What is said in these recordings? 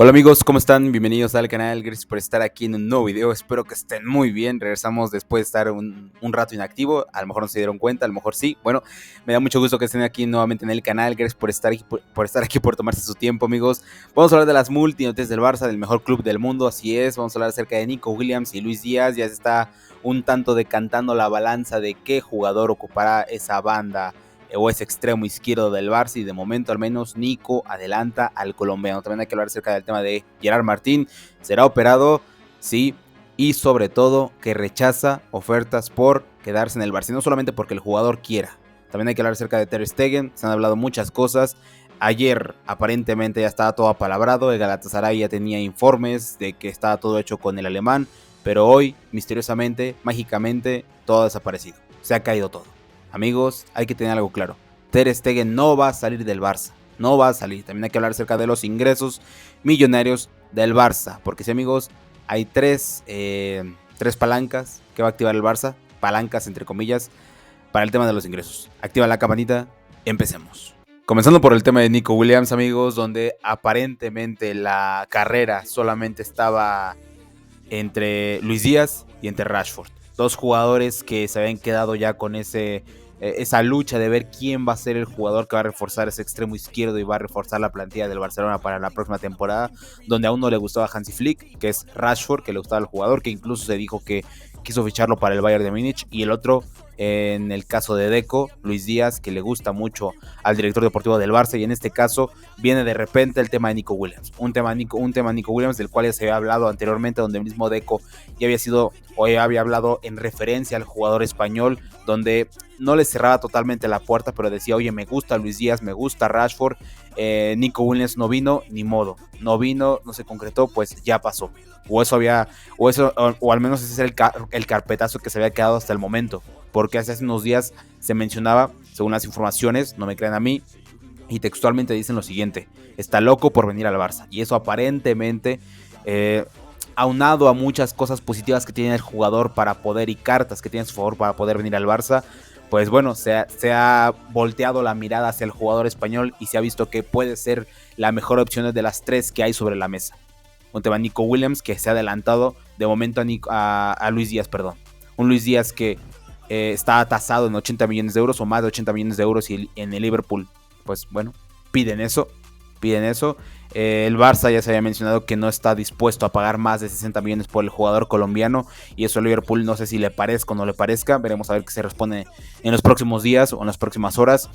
Hola amigos, ¿cómo están? Bienvenidos al canal, gracias por estar aquí en un nuevo video, espero que estén muy bien. Regresamos después de estar un rato inactivo, a lo mejor no se dieron cuenta, a lo mejor sí. Bueno, me da mucho gusto que estén aquí nuevamente en el canal, gracias por estar aquí, por tomarse su tiempo, amigos. Vamos a hablar de las multinoticias del Barça, del mejor club del mundo, así es. Vamos a hablar acerca de Nico Williams y Luis Díaz. Ya se está un tanto decantando la balanza de qué jugador ocupará esa banda o ese extremo izquierdo del Barça, y de momento al menos Nico adelanta al colombiano. También hay que hablar acerca del tema de Gerard Martín, será operado, sí, y sobre todo que rechaza ofertas por quedarse en el Barça, no solamente porque el jugador quiera. También hay que hablar acerca de Ter Stegen, se han hablado muchas cosas. Ayer aparentemente ya estaba todo apalabrado, el Galatasaray ya tenía informes de que estaba todo hecho con el alemán, pero hoy, misteriosamente, mágicamente, todo ha desaparecido, se ha caído todo. Amigos, hay que tener algo claro. Ter Stegen no va a salir del Barça. No va a salir. También hay que hablar acerca de los ingresos millonarios del Barça. Porque sí, amigos, hay tres palancas que va a activar el Barça. Palancas, entre comillas, para el tema de los ingresos. Activa la campanita. Empecemos. Comenzando por el tema de Nico Williams, amigos, donde aparentemente la carrera solamente estaba entre Luis Díaz y entre Rashford. Dos jugadores que se habían quedado ya con esa lucha de ver quién va a ser el jugador que va a reforzar ese extremo izquierdo y va a reforzar la plantilla del Barcelona para la próxima temporada, donde a uno le gustaba Hansi Flick, que es Rashford, que le gustaba el jugador, que incluso se dijo que quiso ficharlo para el Bayern de Múnich, y el otro, en el caso de Deco, Luis Díaz, que le gusta mucho al director deportivo del Barça, y en este caso viene de repente el tema de Nico Williams, un tema Nico Williams del cual ya se había hablado anteriormente, donde el mismo Deco ya había sido o ya había hablado en referencia al jugador español, donde no le cerraba totalmente la puerta, pero decía, oye, me gusta Luis Díaz, me gusta Rashford, Nico Williams no vino, ni modo, no vino, no se concretó, pues ya pasó. O al menos ese es el carpetazo que se había quedado hasta el momento, porque hace unos días se mencionaba, según las informaciones, no me crean a mí, y textualmente dicen lo siguiente: está loco por venir al Barça. Y eso aparentemente, aunado a muchas cosas positivas que tiene el jugador para poder, y cartas que tiene a su favor para poder venir al Barça, pues bueno, se ha volteado la mirada hacia el jugador español y se ha visto que puede ser la mejor opción de las tres que hay sobre la mesa. Un tema Nico Williams, que se ha adelantado de momento a Luis Díaz, perdón. Un Luis Díaz que está tasado en 80 millones de euros o más de 80 millones de euros, y en el Liverpool, pues bueno, piden eso. El Barça ya se había mencionado que no está dispuesto a pagar más de 60 millones por el jugador colombiano, y eso a Liverpool no sé si le parezca o no le parezca. Veremos a ver qué se responde en los próximos días o en las próximas horas.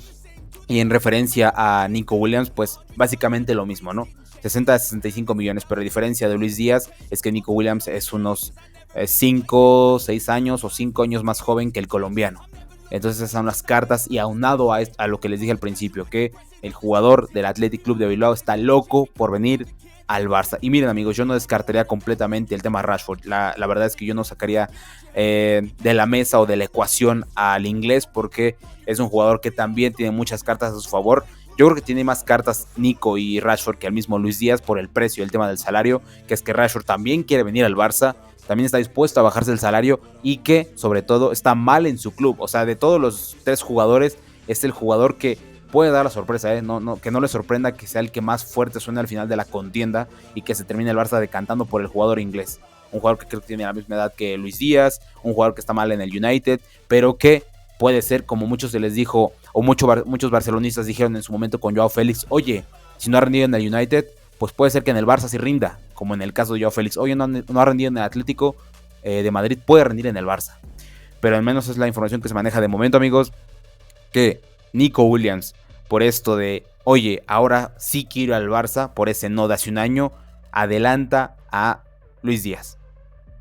Y en referencia a Nico Williams, pues básicamente lo mismo, ¿no? 60 a 65 millones, pero la diferencia de Luis Díaz es que Nico Williams es unos 5, 6 años o 5 años más joven que el colombiano. Entonces esas son las cartas, y aunado a lo que les dije al principio, que el jugador del Athletic Club de Bilbao está loco por venir al Barça. Y miren, amigos, yo no descartaría completamente el tema Rashford. La verdad es que yo no sacaría de la mesa o de la ecuación al inglés, porque es un jugador que también tiene muchas cartas a su favor. Yo creo que tiene más cartas Nico y Rashford que al mismo Luis Díaz, por el precio y el tema del salario, que es que Rashford también quiere venir al Barça, también está dispuesto a bajarse el salario, y que sobre todo está mal en su club. O sea, de todos los tres jugadores es el jugador que puede dar la sorpresa, que no le sorprenda que sea el que más fuerte suene al final de la contienda, y que se termine el Barça decantando por el jugador inglés. Un jugador que creo que tiene la misma edad que Luis Díaz, un jugador que está mal en el United, pero que puede ser, como muchos se les dijo, o muchos barcelonistas dijeron en su momento con Joao Félix, oye, si no ha rendido en el United, pues puede ser que en el Barça sí rinda, como en el caso de Joao Félix. Oye, no ha rendido en el Atlético de Madrid, puede rendir en el Barça. Pero al menos es la información que se maneja de momento, amigos, que Nico Williams, por esto de, oye, ahora sí quiero ir al Barça, por ese no de hace un año, adelanta a Luis Díaz.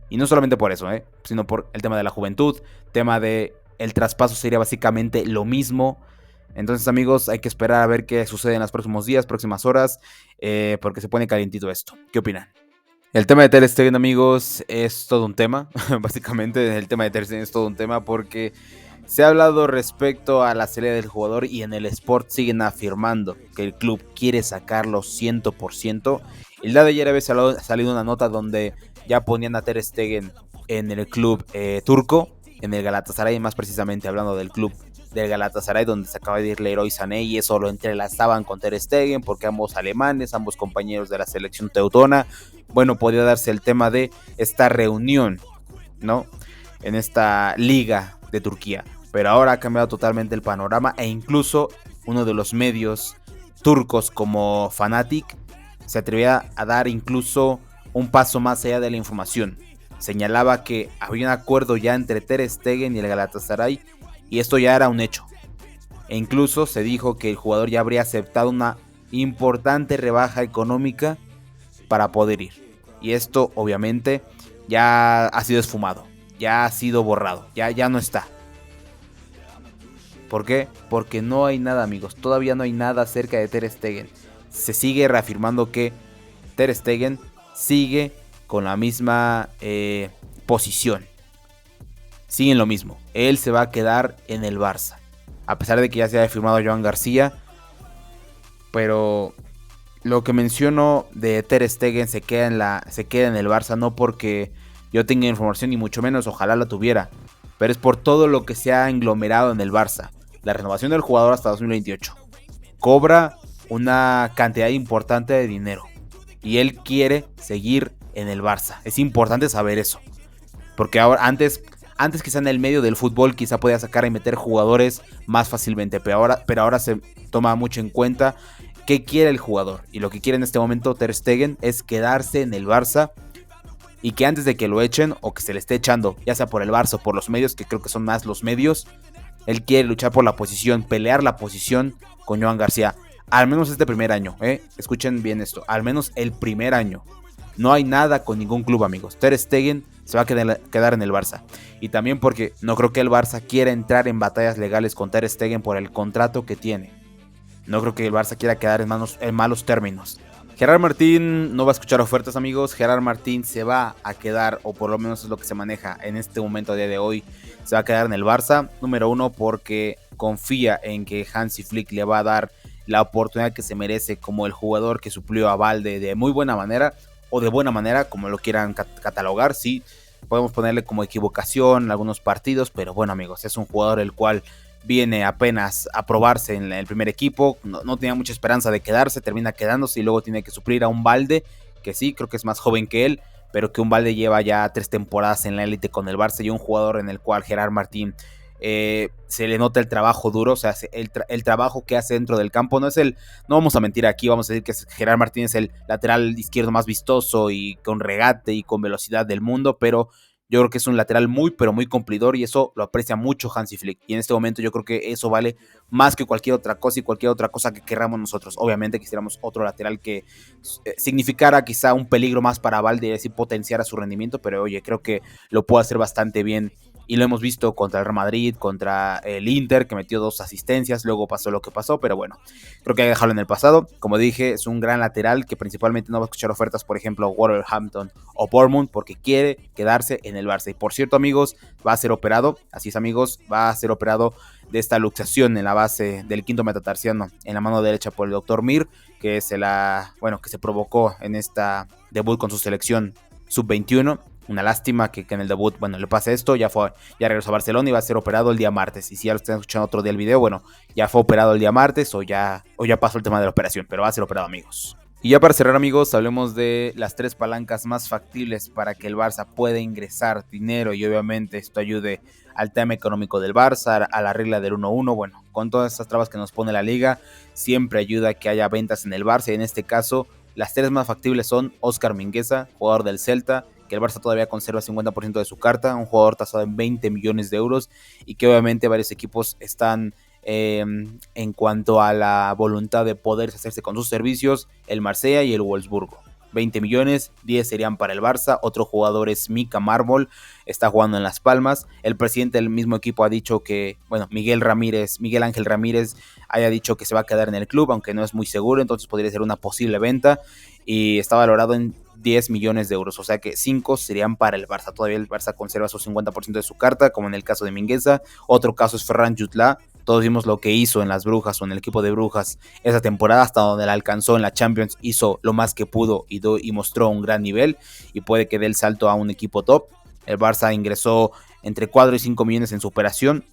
Y no solamente por eso, sino por el tema de la juventud, tema de el traspaso sería básicamente lo mismo. Entonces, amigos, hay que esperar a ver qué sucede en los próximos días, próximas horas, porque se pone calientito esto. ¿Qué opinan? El tema de Ter Stegen, amigos, es todo un tema. Básicamente el tema de Ter Stegen es todo un tema, porque se ha hablado respecto a la salida del jugador, y en el Sport siguen afirmando que el club quiere sacarlo 100%. El día de ayer había salido una nota donde ya ponían a Ter Stegen en el club turco, en el Galatasaray, más precisamente hablando del club del Galatasaray, donde se acaba de ir Leroy Sané, y eso lo entrelazaban con Ter Stegen, porque ambos alemanes, ambos compañeros de la selección teutona. Bueno, podía darse el tema de esta reunión, ¿no?, en esta liga de Turquía. Pero ahora ha cambiado totalmente el panorama, e incluso uno de los medios turcos como Fanatic se atrevía a dar incluso un paso más allá de la información. Señalaba que había un acuerdo ya entre Ter Stegen y el Galatasaray, y esto ya era un hecho. E incluso se dijo que el jugador ya habría aceptado una importante rebaja económica para poder ir. Y esto obviamente ya ha sido esfumado, ya ha sido borrado, ya no está. ¿Por qué? Porque no hay nada, amigos. Todavía no hay nada acerca de Ter Stegen. Se sigue reafirmando que Ter Stegen sigue con la misma posición. Siguen lo mismo. Él se va a quedar en el Barça. A pesar de que ya se haya firmado Joan García. Pero lo que menciono de Ter Stegen se queda en el Barça, no porque yo tenga información, ni mucho menos, ojalá la tuviera. Pero es por todo lo que se ha englomerado en el Barça. La renovación del jugador hasta 2028. Cobra una cantidad importante de dinero. Y él quiere seguir en el Barça. Es importante saber eso. Porque ahora, antes quizá en el medio del fútbol quizá podía sacar y meter jugadores más fácilmente. Pero ahora se toma mucho en cuenta qué quiere el jugador. Y lo que quiere en este momento Ter Stegen es quedarse en el Barça. Y que antes de que lo echen, o que se le esté echando, ya sea por el Barça o por los medios, que creo que son más los medios, él quiere luchar por la posición, pelear la posición con Joan García. Al menos este primer año, escuchen bien esto, al menos el primer año. No hay nada con ningún club, amigos. Ter Stegen se va a quedar en el Barça. Y también porque no creo que el Barça quiera entrar en batallas legales con Ter Stegen por el contrato que tiene. No creo que el Barça quiera quedar en malos términos. Gerard Martín no va a escuchar ofertas, amigos. Gerard Martín se va a quedar, o por lo menos es lo que se maneja en este momento a día de hoy, se va a quedar en el Barça. Número uno, porque confía en que Hansi Flick le va a dar la oportunidad que se merece como el jugador que suplió a Balde de muy buena manera, o de buena manera, como lo quieran catalogar. Sí, podemos ponerle como equivocación en algunos partidos, pero bueno, amigos, es un jugador el cual viene apenas a probarse en el primer equipo, no tenía mucha esperanza de quedarse, termina quedándose y luego tiene que suplir a un Balde, que sí, creo que es más joven que él, pero que un Balde lleva ya 3 temporadas en la élite con el Barça, y un jugador en el cual Gerard Martín se le nota el trabajo duro, o sea, el trabajo que hace dentro del campo. No vamos a mentir aquí, vamos a decir que Gerard Martín es el lateral izquierdo más vistoso y con regate y con velocidad del mundo, pero yo creo que es un lateral muy, pero muy cumplidor, y eso lo aprecia mucho Hansi Flick. Y en este momento yo creo que eso vale más que cualquier otra cosa, y cualquier otra cosa que queramos nosotros. Obviamente quisiéramos otro lateral que significara quizá un peligro más para Balde y así potenciara su rendimiento, pero oye, creo que lo puede hacer bastante bien. Y lo hemos visto contra el Real Madrid, contra el Inter, que metió 2 asistencias, luego pasó lo que pasó, pero bueno, creo que hay que dejarlo en el pasado. Como dije, es un gran lateral que principalmente no va a escuchar ofertas, por ejemplo, Wolverhampton o Bournemouth, porque quiere quedarse en el Barça. Y por cierto, amigos, va a ser operado, así es, amigos, va a ser operado de esta luxación en la base del quinto metatarsiano en la mano derecha por el Dr. Mir, que se provocó en esta debut con su selección sub-21. Una lástima que en el debut, le pase esto. Ya regresó a Barcelona y va a ser operado el día martes. Y si ya lo están escuchando otro día el video, ya fue operado el día martes, o ya pasó el tema de la operación, pero va a ser operado, amigos. Y ya para cerrar, amigos, hablemos de las 3 palancas más factibles para que el Barça pueda ingresar dinero, y obviamente esto ayude al tema económico del Barça, a la regla del 1-1. Bueno, con todas estas trabas que nos pone la liga, siempre ayuda a que haya ventas en el Barça, y en este caso las 3 más factibles son Óscar Mingueza, jugador del Celta, que el Barça todavía conserva 50% de su carta, un jugador tasado en 20 millones de euros, y que obviamente varios equipos están en cuanto a la voluntad de poder hacerse con sus servicios, el Marsella y el Wolfsburgo. 20 millones, 10 serían para el Barça. Otro jugador es Mika Mármol, está jugando en Las Palmas. El presidente del mismo equipo ha dicho que, Miguel Ángel Ramírez haya dicho que se va a quedar en el club, aunque no es muy seguro, entonces podría ser una posible venta, y está valorado en 10 millones de euros, o sea que 5 serían para el Barça. Todavía el Barça conserva su 50% de su carta, como en el caso de Mingueza. Otro caso es Ferran Jutla. Todos vimos lo que hizo en las Brujas, o en el equipo de Brujas esa temporada, hasta donde la alcanzó en la Champions. Hizo lo más que pudo y mostró un gran nivel, y puede que dé el salto a un equipo top. El Barça ingresó entre 4 y 5 millones en su operación.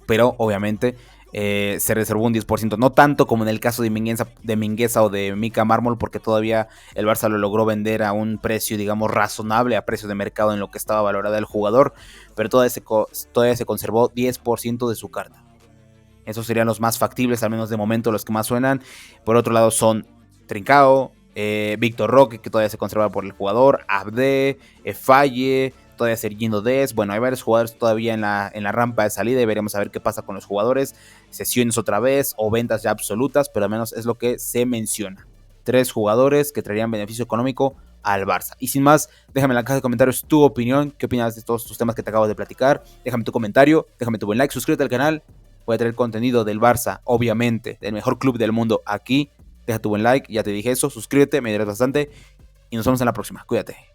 Pero obviamente se reservó un 10%, no tanto como en el caso de Mingueza o de Mika Mármol, porque todavía el Barça lo logró vender a un precio, digamos, razonable, a precio de mercado en lo que estaba valorado el jugador, pero todavía se conservó 10% de su carta. Esos serían los más factibles, al menos de momento los que más suenan. Por otro lado son Trincao, Víctor Roque, que todavía se conserva por el jugador, Abde, Falle, todavía Sergiño Dest. Bueno, hay varios jugadores todavía en la rampa de salida y veremos a ver qué pasa con los jugadores. Sesiones otra vez o ventas ya absolutas, pero al menos es lo que se menciona. 3 jugadores que traerían beneficio económico al Barça. Y sin más, déjame en la caja de comentarios tu opinión, qué opinas de todos estos temas que te acabo de platicar. Déjame tu comentario, déjame tu buen like, suscríbete al canal. Voy a traer contenido del Barça, obviamente, del mejor club del mundo aquí. Deja tu buen like, ya te dije eso, suscríbete, me ayudarás bastante. Y nos vemos en la próxima, cuídate.